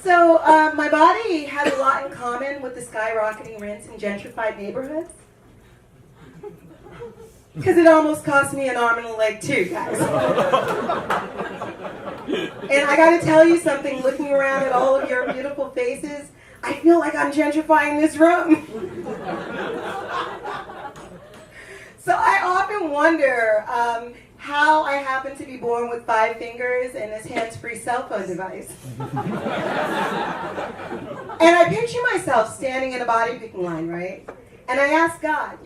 So my body has a lot in common with the skyrocketing rents in gentrified neighborhoods. Because it almost cost me an arm and a leg too, guys. And I gotta tell you something, looking around at all of your beautiful faces, I feel like I'm gentrifying this room. So I often wonder how I happen to be born with 5 fingers and this hands-free cell phone device. And I picture myself standing in a body picking line, right? And I ask God,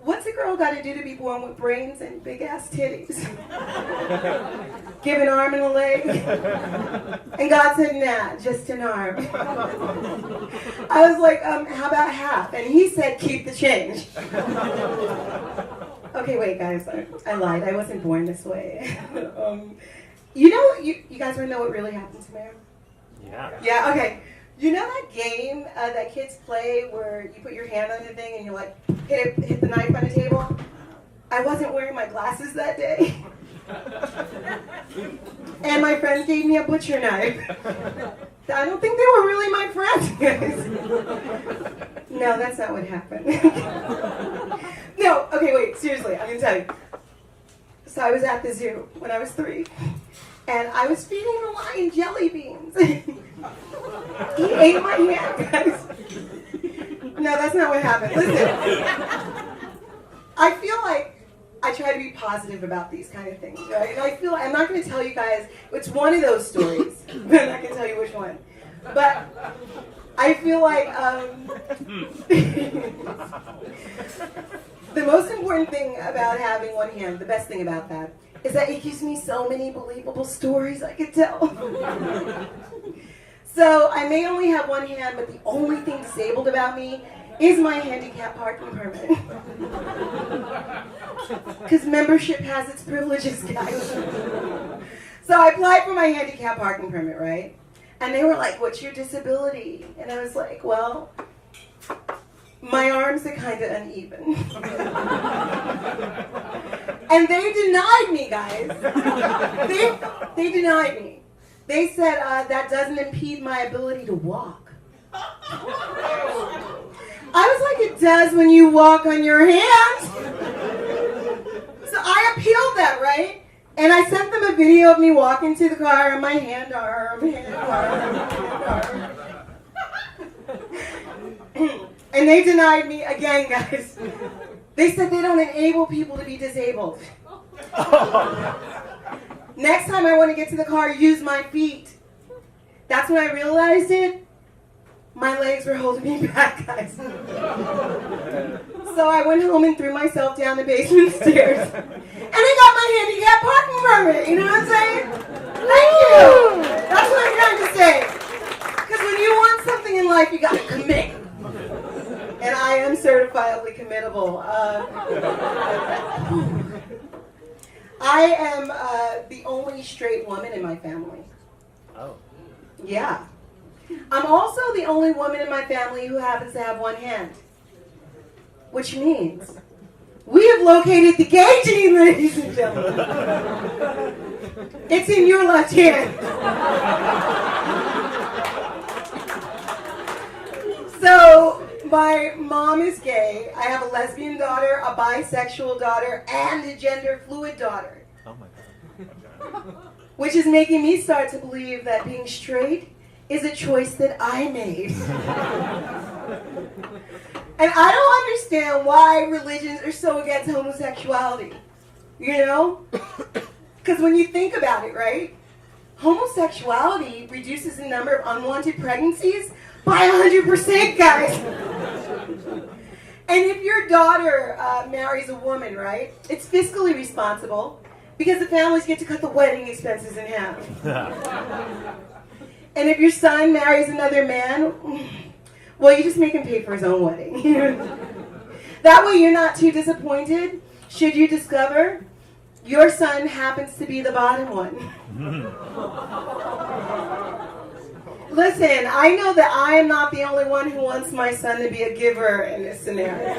what's a girl got to do to be born with brains and big-ass titties? Give an arm and a leg? And God said, nah, just an arm. I was like, how about half? And he said, keep the change. Okay, wait, guys, I lied. I wasn't born this way. You guys want to know what really happened to me? Yeah. Yeah, okay. You know that game that kids play where you put your hand on the thing and you like hit the knife on the table? I wasn't wearing my glasses that day. And my friends gave me a butcher knife. I don't think they were really my friends, guys. No, that's not what happened. No, okay, wait, seriously, I'm gonna tell you. So I was at the zoo when I was 3, and I was feeding the lion jelly beans. He ate my hand, guys. No, that's not what happened. Listen, I feel like I try to be positive about these kind of things, right? And I feel I'm not going to tell you guys. It's one of those stories. I'm not going to tell you which one. But I feel like the most important thing about having one hand, the best thing about that, is that it gives me so many believable stories I could tell. So I may only have one hand, but the only thing disabled about me is my handicap parking permit. Because membership has its privileges, guys. So I applied for my handicap parking permit, right? And they were like, what's your disability? And I was like, well, my arms are kind of uneven. And they denied me, guys. They denied me. They said that doesn't impede my ability to walk. I was like, it does when you walk on your hands. So I appealed that, right? And I sent them a video of me walking to the car and my hand arm. And they denied me again, guys. They said they don't enable people to be disabled. Next time I want to get to the car, use my feet. That's when I realized it. My legs were holding me back, guys. So I went home and threw myself down the basement stairs. And I got my handicap parking permit. You know what I'm saying? Thank you. That's what I'm trying to say. Because when you want something in life, you got to commit. And I am certifiably committable. I am the only straight woman in my family. Oh. Yeah. I'm also the only woman in my family who happens to have one hand. Which means we have located the gay gene, ladies and gentlemen. It's in your left hand. So, my mom is gay. I have a lesbian daughter, a bisexual daughter, and a gender fluid daughter. Oh my God. Which is making me start to believe that being straight is a choice that I made. And I don't understand why religions are so against homosexuality. You know? Because when you think about it, right? Homosexuality reduces the number of unwanted pregnancies by 100%, guys. And if your daughter marries a woman, right? It's fiscally responsible because the families get to cut the wedding expenses in half. And if your son marries another man, well, you just make him pay for his own wedding. That way you're not too disappointed should you discover your son happens to be the bottom one. Listen, I know that I am not the only one who wants my son to be a giver in this scenario.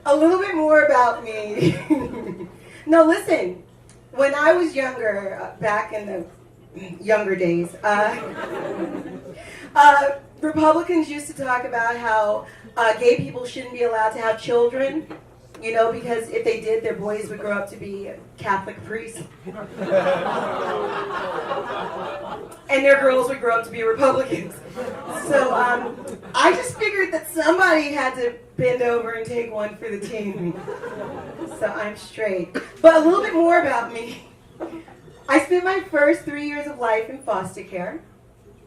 A little bit more about me. No, listen. When I was younger, back in the younger days. Republicans used to talk about how gay people shouldn't be allowed to have children, you know, because if they did, their boys would grow up to be Catholic priests. And their girls would grow up to be Republicans. So I just figured that somebody had to bend over and take one for the team. So I'm straight. But a little bit more about me. I spent my first 3 years of life in foster care.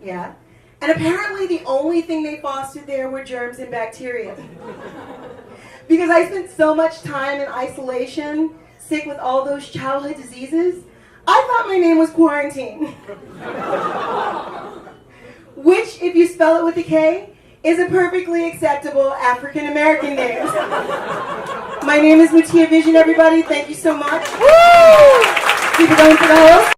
Yeah. And apparently the only thing they fostered there were germs and bacteria. Because I spent so much time in isolation, sick with all those childhood diseases, I thought my name was Quarantine. Which, if you spell it with a K, is a perfectly acceptable African American name. My name is Mutiyaa Vision, everybody. Thank you so much. Woo! Keep it going for the host.